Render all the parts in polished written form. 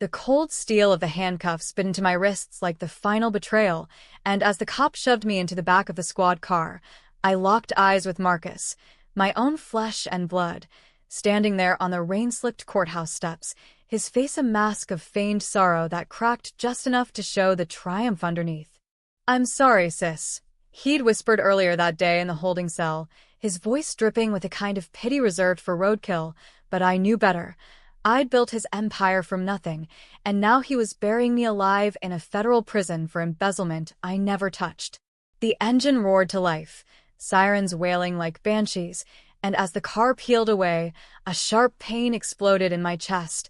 The cold steel of the handcuffs bit into my wrists like the final betrayal, and as the cop shoved me into the back of the squad car, I locked eyes with Marcus, my own flesh and blood, standing there on the rain-slicked courthouse steps, his face a mask of feigned sorrow that cracked just enough to show the triumph underneath. "I'm sorry, sis," he'd whispered earlier that day in the holding cell, his voice dripping with a kind of pity reserved for roadkill, but I knew better. I'd built his empire from nothing, and now he was burying me alive in a federal prison for embezzlement I never touched. The engine roared to life, sirens wailing like banshees, and as the car peeled away, a sharp pain exploded in my chest,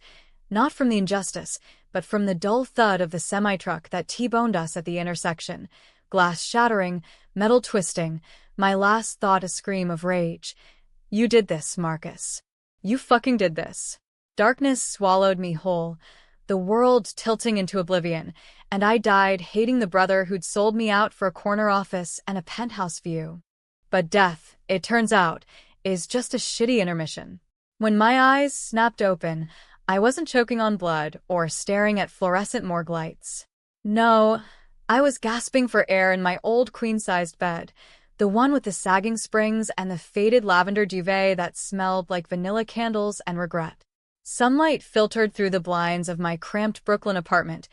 not from the injustice, but from the dull thud of the semi-truck that T-boned us at the intersection, glass shattering, metal twisting, my last thought a scream of rage. "You did this, Marcus. You fucking did this." Darkness swallowed me whole, the world tilting into oblivion, and I died hating the brother who'd sold me out for a corner office and a penthouse view. But death, it turns out, is just a shitty intermission. When my eyes snapped open, I wasn't choking on blood or staring at fluorescent morgue lights. No, I was gasping for air in my old queen-sized bed, the one with the sagging springs and the faded lavender duvet that smelled like vanilla candles and regret. Sunlight filtered through the blinds of my cramped Brooklyn apartment,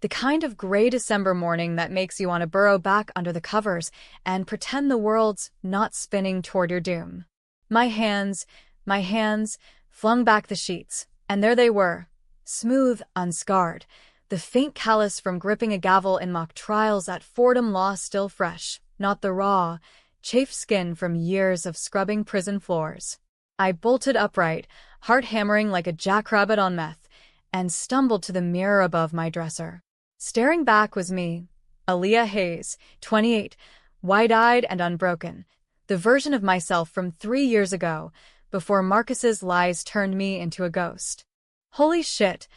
the kind of gray December morning that makes you want to burrow back under the covers and pretend the world's not spinning toward your doom. My hands, flung back the sheets, and there they were, smooth, unscarred, the faint callus from gripping a gavel in mock trials at Fordham Law still fresh, not the raw, chafed skin from years of scrubbing prison floors. I bolted upright, heart hammering like a jackrabbit on meth, and stumbled to the mirror above my dresser. Staring back was me, Aaliyah Hayes, 28, wide-eyed and unbroken, the version of myself from 3 years ago, before Marcus's lies turned me into a ghost. "Holy shit,"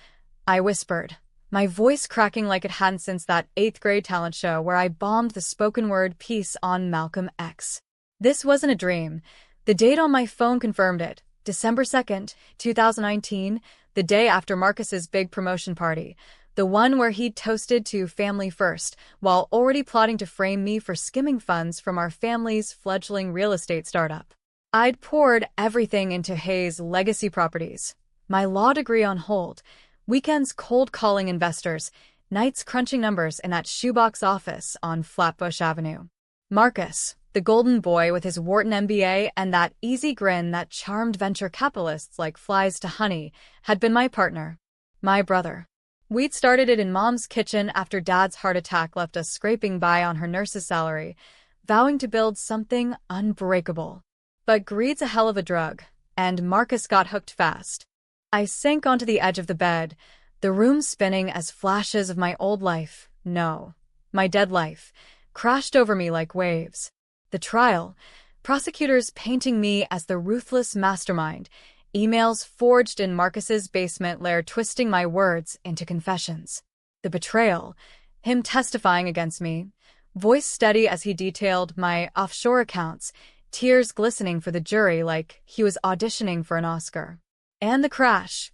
I whispered, my voice cracking like it hadn't since that 8th grade talent show where I bombed the spoken-word piece on Malcolm X. This wasn't a dream. The date on my phone confirmed it, December 2nd, 2019, the day after Marcus's big promotion party, the one where he'd toasted to family first, while already plotting to frame me for skimming funds from our family's fledgling real estate startup. I'd poured everything into Hayes' legacy properties, my law degree on hold, weekends cold-calling investors, nights crunching numbers in that shoebox office on Flatbush Avenue. Marcus, the golden boy with his Wharton MBA and that easy grin that charmed venture capitalists like flies to honey, had been my partner, my brother. We'd started it in Mom's kitchen after Dad's heart attack left us scraping by on her nurse's salary, vowing to build something unbreakable. But greed's a hell of a drug, and Marcus got hooked fast. I sank onto the edge of the bed, the room spinning as flashes of my old life, no, my dead life, crashed over me like waves. The trial, prosecutors painting me as the ruthless mastermind, emails forged in Marcus's basement lair twisting my words into confessions. The betrayal, him testifying against me, voice steady as he detailed my offshore accounts, tears glistening for the jury like he was auditioning for an Oscar. And the crash,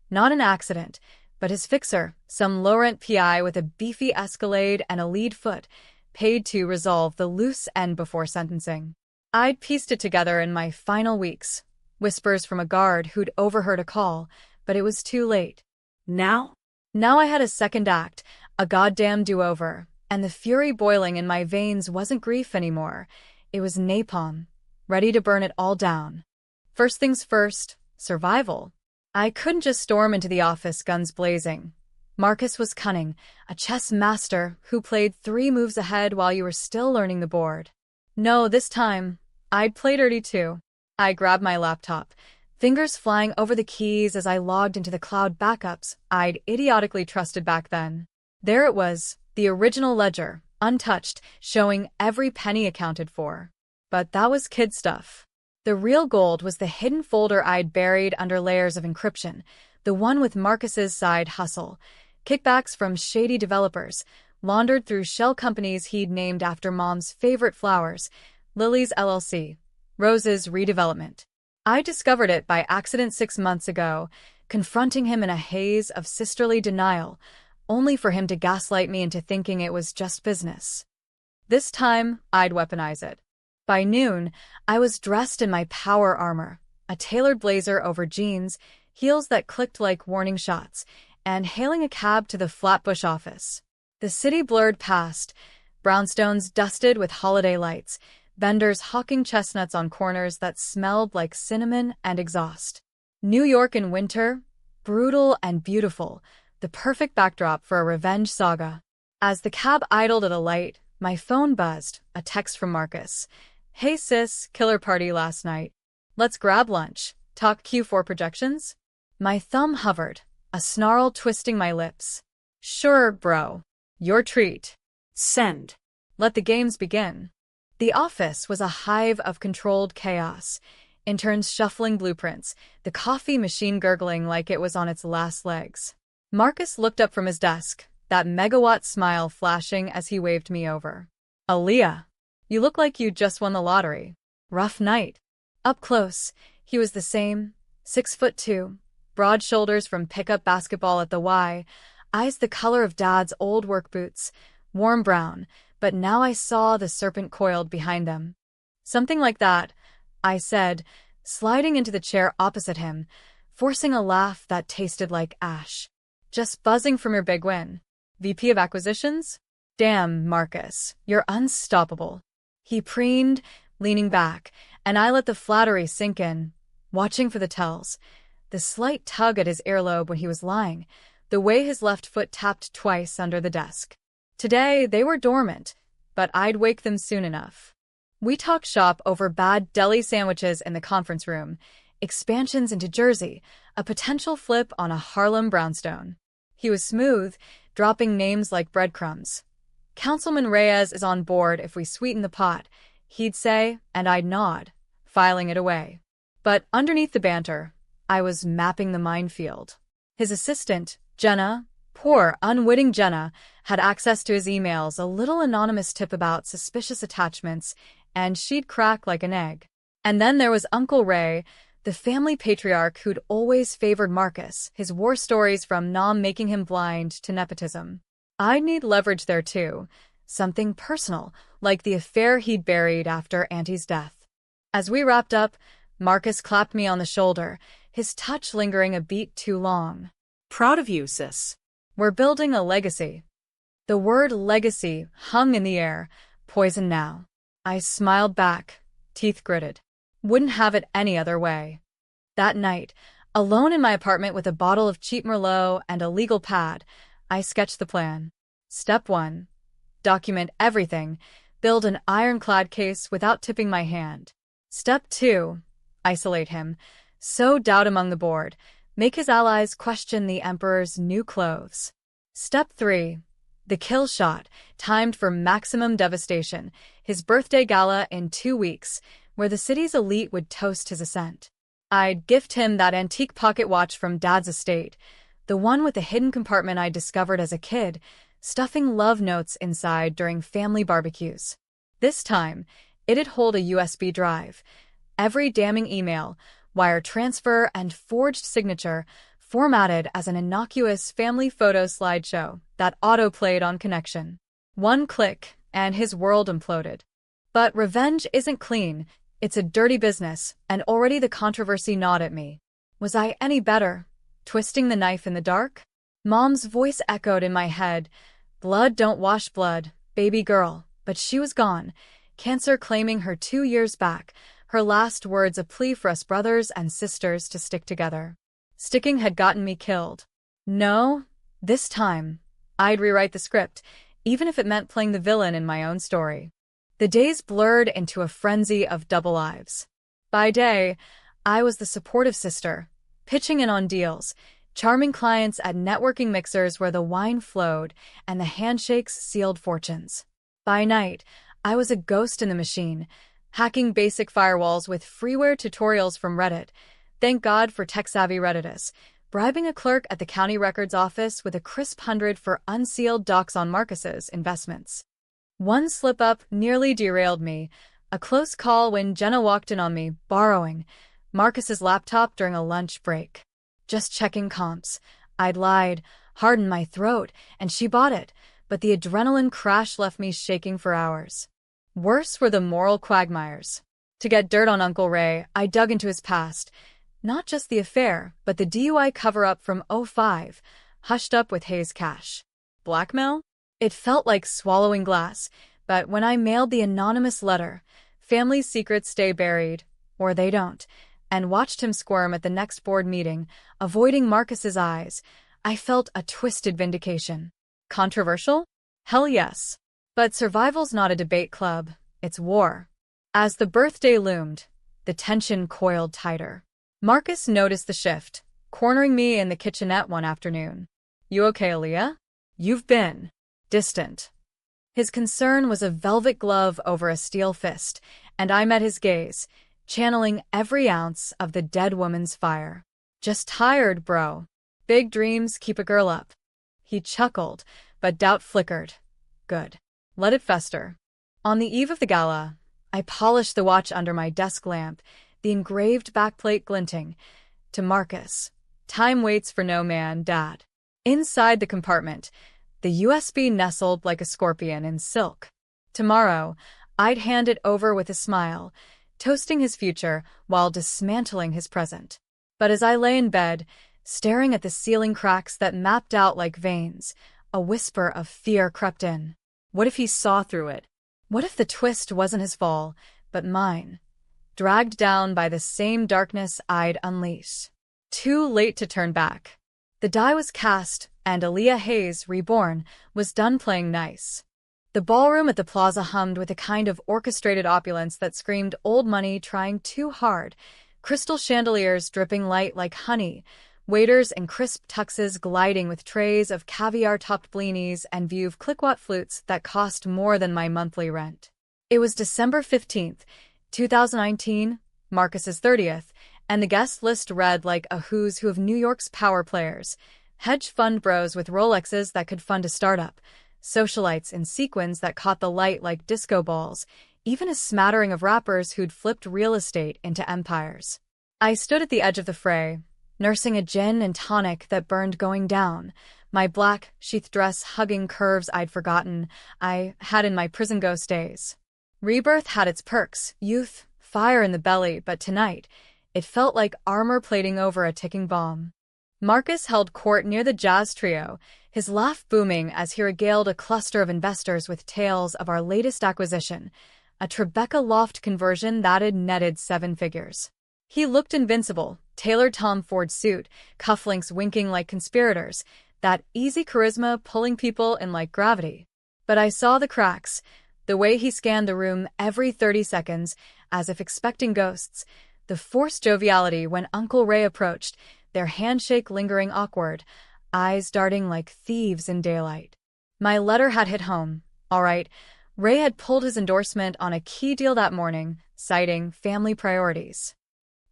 not an accident, but his fixer, some low-rent PI with a beefy Escalade and a lead foot, paid to resolve the loose end before sentencing. I'd pieced it together in my final weeks, whispers from a guard who'd overheard a call, but it was too late. Now I had a second act, a goddamn do-over, and the fury boiling in my veins wasn't grief anymore. It was napalm, ready to burn it all down. First things first, survival. I couldn't just storm into the office guns blazing. Marcus was cunning, a chess master who played 3 moves ahead while you were still learning the board. No, this time, I'd play dirty too. I grabbed my laptop, fingers flying over the keys as I logged into the cloud backups I'd idiotically trusted back then. There it was, the original ledger, untouched, showing every penny accounted for. But that was kid stuff. The real gold was the hidden folder I'd buried under layers of encryption, the one with Marcus's side hustle, kickbacks from shady developers, laundered through shell companies he'd named after Mom's favorite flowers, Lilies LLC, Rose's redevelopment. I discovered it by accident 6 months ago, confronting him in a haze of sisterly denial, only for him to gaslight me into thinking it was just business. This time, I'd weaponize it. By noon, I was dressed in my power armor, a tailored blazer over jeans, heels that clicked like warning shots, and hailing a cab to the Flatbush office. The city blurred past, brownstones dusted with holiday lights, vendors hawking chestnuts on corners that smelled like cinnamon and exhaust. New York in winter, brutal and beautiful, the perfect backdrop for a revenge saga. As the cab idled at a light, my phone buzzed, a text from Marcus. "Hey sis, killer party last night. Let's grab lunch. Talk Q4 projections?" My thumb hovered, a snarl twisting my lips. "Sure, bro. Your treat. Send. Let the games begin." The office was a hive of controlled chaos. Interns shuffling blueprints, the coffee machine gurgling like it was on its last legs. Marcus looked up from his desk, that megawatt smile flashing as he waved me over. "Aaliyah, you look like you just won the lottery. Rough night." Up close, he was the same, 6'2", broad shoulders from pickup basketball at the Y, eyes the color of Dad's old work boots, warm brown, but now I saw the serpent coiled behind them. "Something like that," I said, sliding into the chair opposite him, forcing a laugh that tasted like ash. "Just buzzing from your big win. VP of Acquisitions? Damn, Marcus, you're unstoppable." He preened, leaning back, and I let the flattery sink in, watching for the tells. The slight tug at his earlobe when he was lying, the way his left foot tapped twice under the desk. Today, they were dormant, but I'd wake them soon enough. We talked shop over bad deli sandwiches in the conference room, expansions into Jersey, a potential flip on a Harlem brownstone. He was smooth, dropping names like breadcrumbs. "Councilman Reyes is on board if we sweeten the pot," he'd say, and I'd nod, filing it away. But underneath the banter, I was mapping the minefield. His assistant, Jenna, poor, unwitting Jenna, had access to his emails, a little anonymous tip about suspicious attachments, and she'd crack like an egg. And then there was Uncle Ray, the family patriarch who'd always favored Marcus, his war stories from Nam making him blind to nepotism. I'd need leverage there too, something personal, like the affair he'd buried after Auntie's death. As we wrapped up, Marcus clapped me on the shoulder, his touch lingering a beat too long. "Proud of you, sis. We're building a legacy." The word legacy hung in the air, poison now. I smiled back, teeth gritted. Wouldn't have it any other way. That night, alone in my apartment with a bottle of cheap Merlot and a legal pad, I sketched the plan. Step 1. Document everything, build an ironclad case without tipping my hand. Step 2. Isolate him, sow doubt among the board, make his allies question the Emperor's new clothes. Step 3. The kill shot, timed for maximum devastation, his birthday gala in 2 weeks, where the city's elite would toast his ascent. I'd gift him that antique pocket watch from Dad's estate, the one with the hidden compartment I discovered as a kid, stuffing love notes inside during family barbecues. This time, it'd hold a USB drive. Every damning email, wire transfer, and forged signature formatted as an innocuous family photo slideshow that auto-played on connection. One click, and his world imploded. But revenge isn't clean, it's a dirty business, and already the controversy gnawed at me. Was I any better, twisting the knife in the dark? Mom's voice echoed in my head, "Blood don't wash blood, baby girl," but she was gone, cancer claiming her 2 years back, her last words a plea for us brothers and sisters to stick together. Sticking had gotten me killed. No, this time, I'd rewrite the script, even if it meant playing the villain in my own story. The days blurred into a frenzy of double lives. By day, I was the supportive sister, pitching in on deals, charming clients at networking mixers where the wine flowed and the handshakes sealed fortunes. By night, I was a ghost in the machine, hacking basic firewalls with freeware tutorials from Reddit. Thank God for tech-savvy Redditus, bribing a clerk at the county records office with a crisp 100 for unsealed docs on Marcus's investments. One slip-up nearly derailed me, a close call when Jenna walked in on me, borrowing Marcus's laptop during a lunch break. Just checking comps. I'd lied, hardened my throat, and she bought it, but the adrenaline crash left me shaking for hours. Worse were the moral quagmires. To get dirt on Uncle Ray, I dug into his past. Not just the affair, but the DUI cover-up from '05, hushed up with Hayes cash. Blackmail? It felt like swallowing glass, but when I mailed the anonymous letter, "Family secrets stay buried, or they don't," and watched him squirm at the next board meeting, avoiding Marcus's eyes, I felt a twisted vindication. Controversial? Hell yes. But survival's not a debate club, it's war. As the birthday loomed, the tension coiled tighter. Marcus noticed the shift, cornering me in the kitchenette one afternoon. "You okay, Aaliyah? You've been distant." His concern was a velvet glove over a steel fist, and I met his gaze, channeling every ounce of the dead woman's fire. "Just tired, bro. Big dreams keep a girl up." He chuckled, but doubt flickered. Good. Let it fester. On the eve of the gala, I polished the watch under my desk lamp, the engraved backplate glinting. To Marcus, "Time waits for no man, Dad." Inside the compartment, the USB nestled like a scorpion in silk. Tomorrow, I'd hand it over with a smile, toasting his future while dismantling his present. But as I lay in bed, staring at the ceiling cracks that mapped out like veins, a whisper of fear crept in. What if he saw through it? What if the twist wasn't his fall, but mine, dragged down by the same darkness I'd unleashed? Too late to turn back. The die was cast, and Aaliyah Hayes, reborn, was done playing nice. The ballroom at the plaza hummed with a kind of orchestrated opulence that screamed old money trying too hard, crystal chandeliers dripping light like honey, waiters in crisp tuxes gliding with trays of caviar-topped blinis and Veuve Cliquot flutes that cost more than my monthly rent. It was December 15th, 2019, Marcus's 30th, and the guest list read like a who's who of New York's power players. Hedge fund bros with Rolexes that could fund a startup, socialites in sequins that caught the light like disco balls, even a smattering of rappers who'd flipped real estate into empires. I stood at the edge of the fray, nursing a gin and tonic that burned going down, my black sheath dress hugging curves I'd forgotten I had in my prison ghost days. Rebirth had its perks, youth, fire in the belly, but tonight, it felt like armor plating over a ticking bomb. Marcus held court near the jazz trio, his laugh booming as he regaled a cluster of investors with tales of our latest acquisition, a Tribeca loft conversion that had netted 7 figures. He looked invincible, tailored Tom Ford suit, cufflinks winking like conspirators, that easy charisma pulling people in like gravity. But I saw the cracks, the way he scanned the room every 30 seconds, as if expecting ghosts, the forced joviality when Uncle Ray approached, their handshake lingering awkward, eyes darting like thieves in daylight. My letter had hit home. All right, Ray had pulled his endorsement on a key deal that morning, citing family priorities.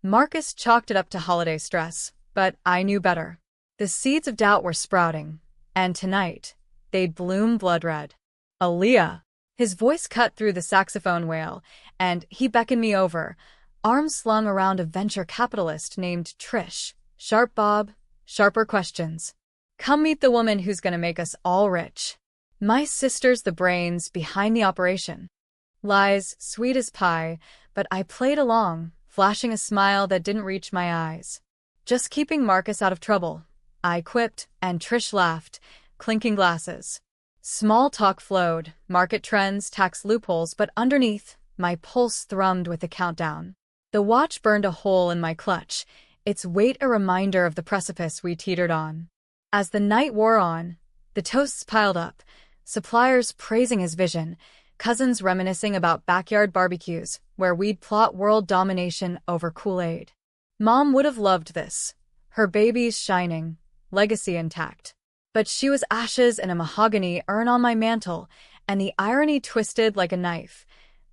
Marcus chalked it up to holiday stress, but I knew better. The seeds of doubt were sprouting, and tonight, they'd bloom blood red. "Aaliyah!" His voice cut through the saxophone wail, and he beckoned me over, arms slung around a venture capitalist named Trish. "Sharp, Bob. Sharper questions. Come meet the woman who's gonna make us all rich." My sister's the brains behind the operation. Lies, sweet as pie, but I played along, flashing a smile that didn't reach my eyes. "Just keeping Marcus out of trouble," I quipped, and Trish laughed, clinking glasses. Small talk flowed, market trends, tax loopholes, but underneath, my pulse thrummed with the countdown. The watch burned a hole in my clutch, its weight a reminder of the precipice we teetered on. As the night wore on, the toasts piled up, suppliers praising his vision, cousins reminiscing about backyard barbecues where we'd plot world domination over Kool-Aid. Mom would have loved this. Her babies shining, legacy intact. But she was ashes in a mahogany urn on my mantle, and the irony twisted like a knife.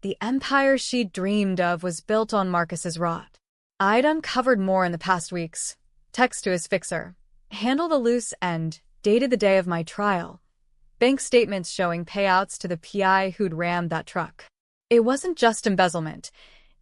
The empire she dreamed of was built on Marcus's rot. I'd uncovered more in the past weeks. Text to his fixer. Handled a loose end, dated the day of my trial. Bank statements showing payouts to the PI who'd rammed that truck. It wasn't just embezzlement.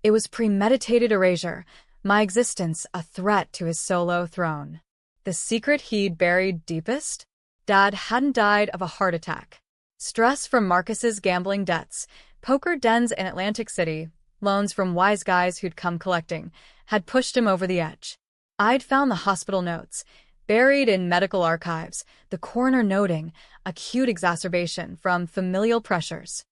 It was premeditated erasure, my existence a threat to his solo throne. The secret he'd buried deepest? Dad hadn't died of a heart attack. Stress from Marcus's gambling debts, poker dens in Atlantic City, loans from wise guys who'd come collecting, had pushed him over the edge. I'd found the hospital notes, buried in medical archives, the coroner noting acute exacerbation from familial pressures.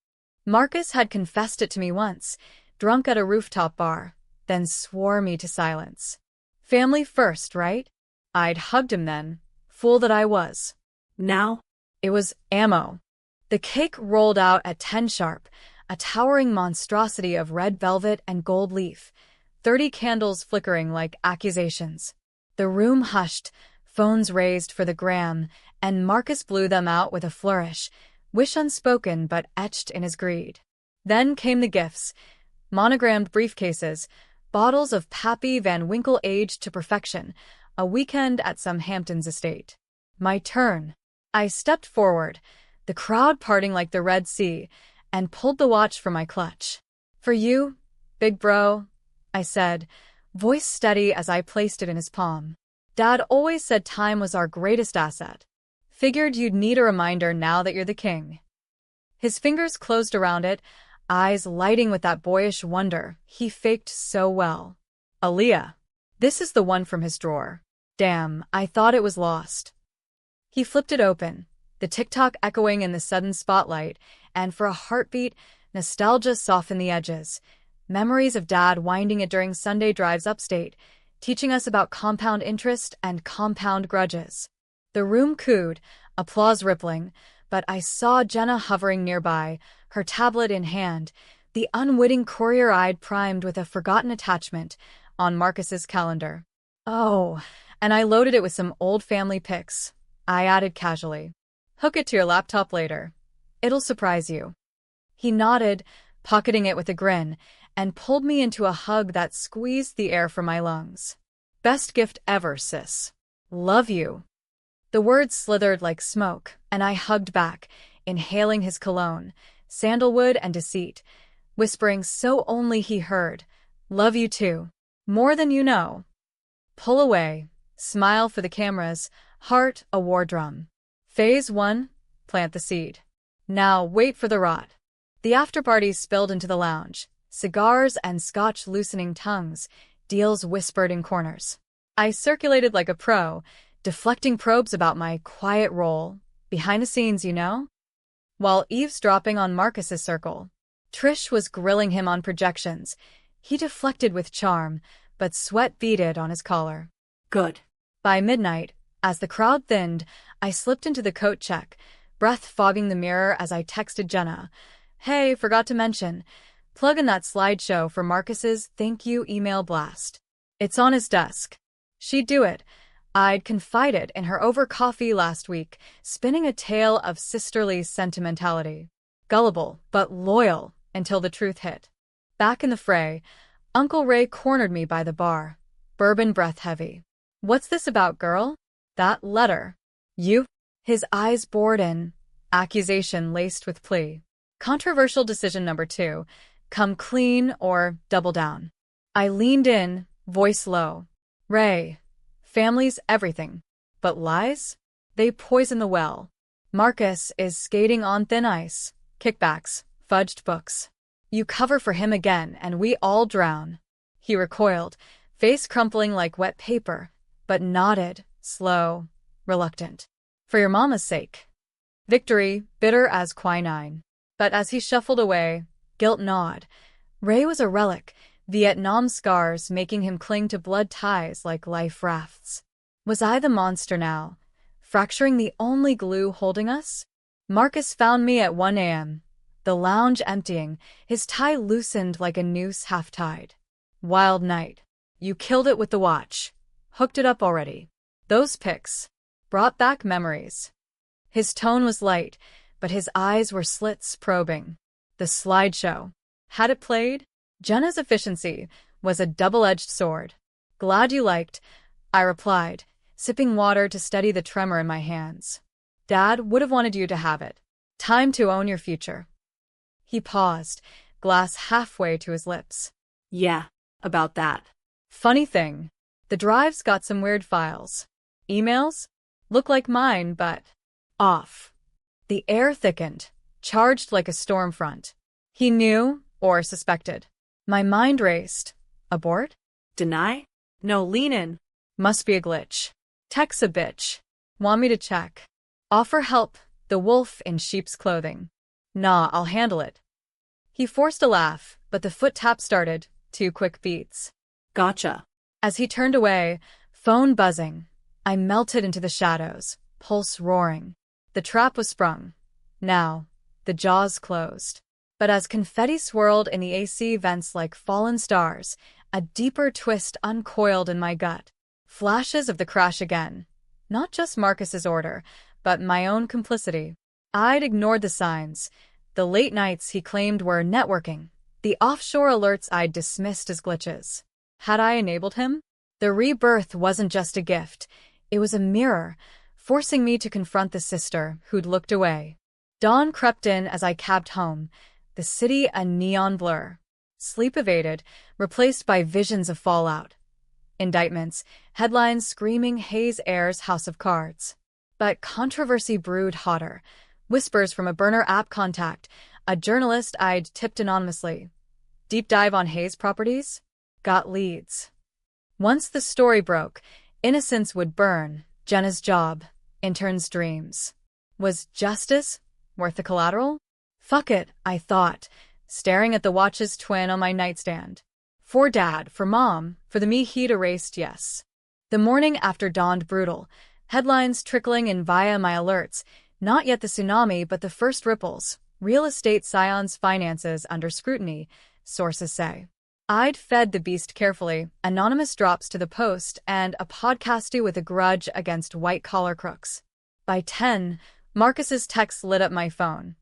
Marcus had confessed it to me once, drunk at a rooftop bar, then swore me to silence. Family first, right? I'd hugged him then, fool that I was. Now? It was ammo. The cake rolled out at 10 sharp, a towering monstrosity of red velvet and gold leaf, 30 candles flickering like accusations. The room hushed, phones raised for the gram, and Marcus blew them out with a flourish, wish unspoken but etched in his greed. Then came the gifts, monogrammed briefcases, bottles of Pappy Van Winkle aged to perfection, a weekend at some Hamptons estate. My turn. I stepped forward, the crowd parting like the Red Sea, and pulled the watch from my clutch. For you, big bro, I said, voice steady as I placed it in his palm. Dad always said time was our greatest asset. Figured you'd need a reminder now that you're the king. His fingers closed around it, eyes lighting with that boyish wonder he faked so well. Aaliyah. This is the one from his drawer. Damn, I thought it was lost. He flipped it open, the tick-tock echoing in the sudden spotlight, and for a heartbeat, nostalgia softened the edges. Memories of Dad winding it during Sunday drives upstate, teaching us about compound interest and compound grudges. The room cooed, applause rippling, but I saw Jenna hovering nearby, her tablet in hand, the unwitting courier I'd primed with a forgotten attachment on Marcus's calendar. Oh, and I loaded it with some old family pics. I added casually. Hook it to your laptop later. It'll surprise you. He nodded, pocketing it with a grin, and pulled me into a hug that squeezed the air from my lungs. Best gift ever, sis. Love you. The words slithered like smoke, and I hugged back, inhaling his cologne, sandalwood and deceit, whispering so only he heard, love you too. More than you know. Pull away, smile for the cameras, heart a war drum. Phase 1, plant the seed. Now wait for the rot. The after-party spilled into the lounge, cigars and scotch loosening tongues, deals whispered in corners. I circulated like a pro, deflecting probes about my quiet role, behind the scenes, you know? While eavesdropping on Marcus's circle, Trish was grilling him on projections. He deflected with charm, but sweat beaded on his collar. Good. By midnight, as the crowd thinned, I slipped into the coat check, breath fogging the mirror as I texted Jenna. Hey, forgot to mention, plug in that slideshow for Marcus's thank you email blast. It's on his desk. She'd do it. I'd confided in her over coffee last week, spinning a tale of sisterly sentimentality. Gullible, but loyal, until the truth hit. Back in the fray, Uncle Ray cornered me by the bar, bourbon breath heavy. What's this about, girl? That letter. You? His eyes bored in, accusation laced with plea. Controversial decision number 2, come clean or double down. I leaned in, voice low. Ray, family's everything. But lies? They poison the well. Marcus is skating on thin ice, kickbacks, fudged books. You cover for him again and we all drown. He recoiled, face crumpling like wet paper, but nodded, slow, reluctant. For your mama's sake. Victory, bitter as quinine. But as he shuffled away, guilt gnawed. Ray was a relic, Vietnam scars making him cling to blood ties like life rafts. Was I the monster now, fracturing the only glue holding us? Marcus found me at 1 a.m., the lounge emptying, his tie loosened like a noose half-tied. Wild night. You killed it with the watch. Hooked it up already. Those pics brought back memories. His tone was light, but his eyes were slits probing. The slideshow. Had it played? Jenna's efficiency was a double-edged sword. Glad you liked, I replied, sipping water to steady the tremor in my hands. Dad would have wanted you to have it. Time to own your future. He paused, glass halfway to his lips. Yeah, about that. Funny thing, the drive's got some weird files. Emails? Look like mine, but off. The air thickened, charged like a storm front. He knew, or suspected. My mind raced. Abort? Deny? No, lean in. Must be a glitch. Tech's a bitch. Want me to check? Offer help, the wolf in sheep's clothing. Nah, I'll handle it. He forced a laugh, but the foot tap started, 2 quick beats. Gotcha. As he turned away, phone buzzing, I melted into the shadows, pulse roaring. The trap was sprung. Now, the jaws closed. But as confetti swirled in the AC vents like fallen stars, a deeper twist uncoiled in my gut. Flashes of the crash again. Not just Marcus's order, but my own complicity. I'd ignored the signs. The late nights he claimed were networking. The offshore alerts I'd dismissed as glitches. Had I enabled him? The rebirth wasn't just a gift. It was a mirror, forcing me to confront the sister who'd looked away. Dawn crept in as I cabbed home, the city a neon blur. Sleep evaded, replaced by visions of fallout. Indictments, headlines screaming Hayes Ayers' House of Cards. But controversy brewed hotter. Whispers from a burner app contact, a journalist I'd tipped anonymously. Deep dive on Hayes properties? Got leads. Once the story broke, innocence would burn, Jenna's job, interns' dreams. Was justice worth the collateral? Fuck it, I thought, staring at the watch's twin on my nightstand. For Dad, for Mom, for the me he'd erased, yes. The morning after dawned brutal, headlines trickling in via my alerts, not yet the tsunami but the first ripples, real estate scions' finances under scrutiny, sources say. I'd fed the beast carefully, anonymous drops to the Post, and a podcasty with a grudge against white-collar crooks. By 10, Marcus's text lit up my phone.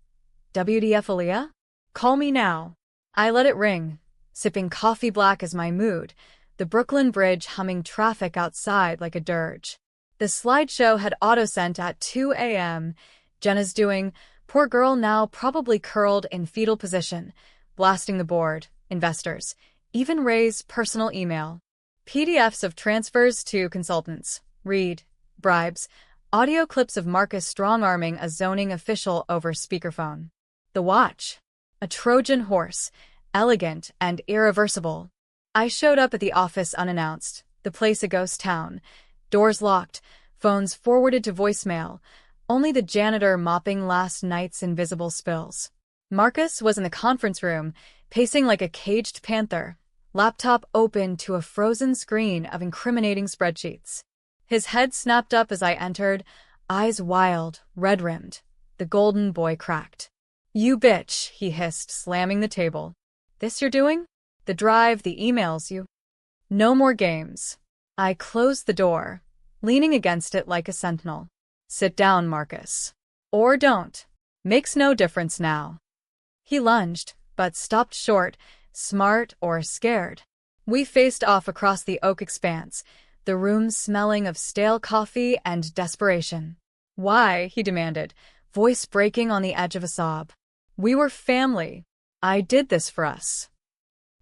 WTF, Aaliyah? Call me now. I let it ring, sipping coffee black as my mood, the Brooklyn Bridge humming traffic outside like a dirge. The slideshow had auto-sent at 2 a.m. Jenna's doing, poor girl now probably curled in fetal position, blasting the board, investors, even Ray's personal email. PDFs of transfers to consultants, read, bribes, audio clips of Marcus strong-arming a zoning official over speakerphone. The watch. A Trojan horse, elegant and irreversible. I showed up at the office unannounced, the place a ghost town. Doors locked, phones forwarded to voicemail, only the janitor mopping last night's invisible spills. Marcus was in the conference room, pacing like a caged panther, laptop open to a frozen screen of incriminating spreadsheets. His head snapped up as I entered, eyes wild, red-rimmed. The golden boy cracked. You bitch, he hissed, slamming the table. This you're doing? The drive, the emails, you... No more games. I closed the door, leaning against it like a sentinel. Sit down, Marcus. Or don't. Makes no difference now. He lunged, but stopped short, smart or scared. We faced off across the oak expanse, the room smelling of stale coffee and desperation. Why? He demanded, voice breaking on the edge of a sob. We were family. I did this for us.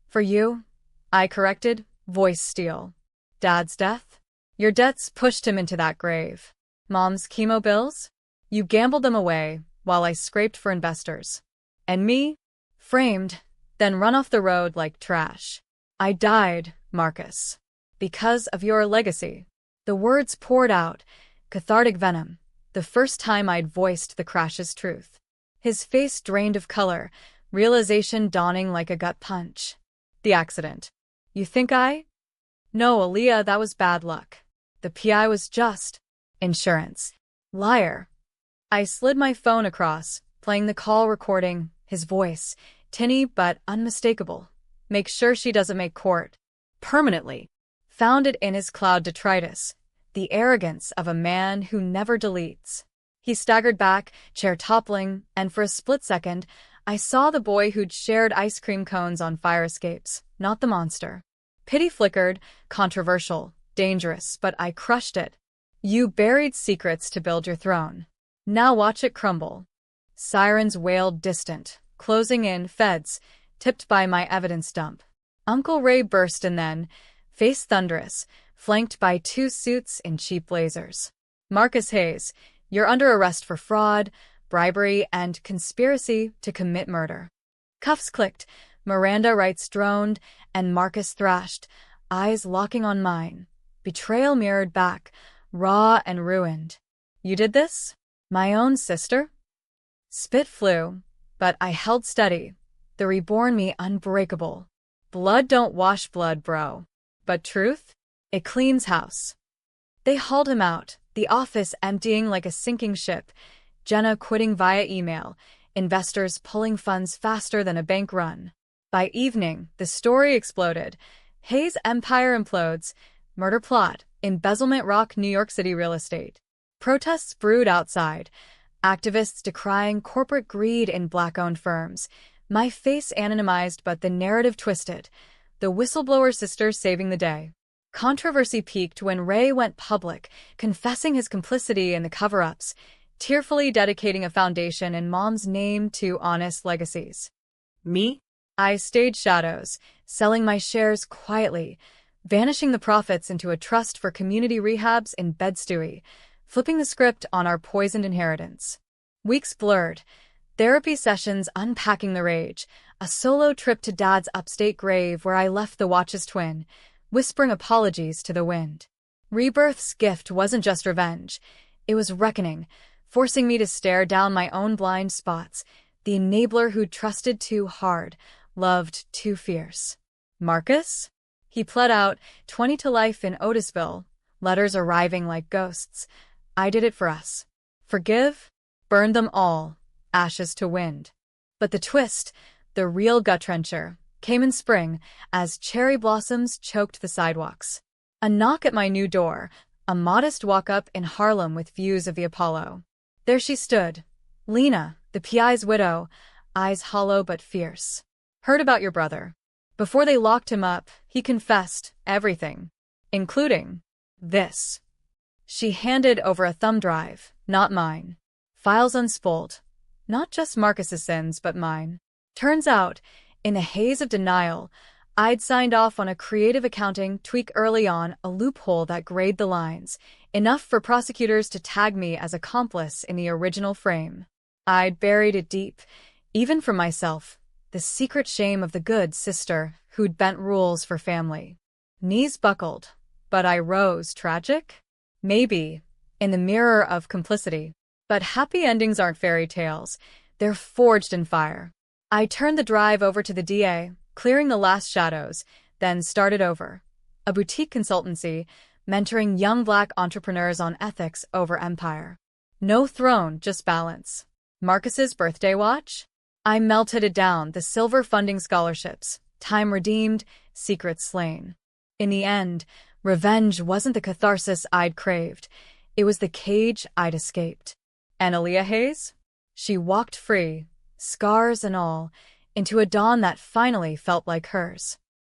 For you? I corrected, voice steel. Dad's death? Your debts pushed him into that grave. Mom's chemo bills? You gambled them away, while I scraped for investors. And me? Framed, then run off the road like trash. I died, Marcus. Because of your legacy. The words poured out, cathartic venom, the first time I'd voiced the crash's truth. His face drained of color, realization dawning like a gut punch. The accident. You think I? No, Aaliyah, that was bad luck. The PI was just insurance. Liar. I slid my phone across, playing the call recording, his voice, tinny but unmistakable. Make sure she doesn't make court. Permanently. Found it in his cloud detritus, the arrogance of a man who never deletes. He staggered back, chair toppling, and for a split second, I saw the boy who'd shared ice cream cones on fire escapes, not the monster. Pity flickered, controversial, dangerous, but I crushed it. You buried secrets to build your throne. Now watch it crumble. Sirens wailed distant, closing in, feds, tipped by my evidence dump. Uncle Ray burst and then, face thunderous, flanked by two suits in cheap blazers. Marcus Hayes, you're under arrest for fraud, bribery, and conspiracy to commit murder. Cuffs clicked, Miranda rights droned, and Marcus thrashed, eyes locking on mine. Betrayal mirrored back, raw and ruined. You did this? My own sister? Spit flew, but I held steady, the reborn me unbreakable. Blood don't wash blood, bro. But truth? It cleans house. They hauled him out, the office emptying like a sinking ship, Jenna quitting via email, investors pulling funds faster than a bank run. By evening, the story exploded. Hayes' empire implodes, murder plot, embezzlement rock New York City real estate. Protests brewed outside, activists decrying corporate greed in black-owned firms. My face anonymized but the narrative twisted. The whistleblower sister saving the day. Controversy peaked when Ray went public, confessing his complicity in the cover-ups, tearfully dedicating a foundation in Mom's name to honest legacies. Me? I stayed shadows, selling my shares quietly, vanishing the profits into a trust for community rehabs in Bed-Stuy, flipping the script on our poisoned inheritance. Weeks blurred, therapy sessions unpacking the rage, a solo trip to Dad's upstate grave where I left the watch's twin, whispering apologies to the wind. Rebirth's gift wasn't just revenge, it was reckoning, forcing me to stare down my own blind spots, the enabler who'd trusted too hard, loved too fierce. Marcus? He pled out, 20 to life in Otisville, letters arriving like ghosts. I did it for us. Forgive? Burned them all, ashes to wind. But the twist, the real gut-wrencher, came in spring as cherry blossoms choked the sidewalks. A knock at my new door, a modest walk-up in Harlem with views of the Apollo. There she stood, Lena, the PI's widow, eyes hollow but fierce. Heard about your brother. Before they locked him up, he confessed everything, including this. She handed over a thumb drive, not mine. Files unspooled. Not just Marcus's sins, but mine. Turns out, in the haze of denial, I'd signed off on a creative accounting tweak early on, a loophole that grayed the lines, enough for prosecutors to tag me as accomplice in the original frame. I'd buried it deep, even from myself, the secret shame of the good sister who'd bent rules for family. Knees buckled, but I rose. Tragic? Maybe, in the mirror of complicity. But happy endings aren't fairy tales. They're forged in fire. I turned the drive over to the DA, clearing the last shadows, then started over. A boutique consultancy, mentoring young Black entrepreneurs on ethics over empire. No throne, just balance. Marcus's birthday watch? I melted it down, the silver funding scholarships, time redeemed, secrets slain. In the end, revenge wasn't the catharsis I'd craved. It was the cage I'd escaped. And Aaliyah Hayes? She walked free, scars and all, into a dawn that finally felt like hers.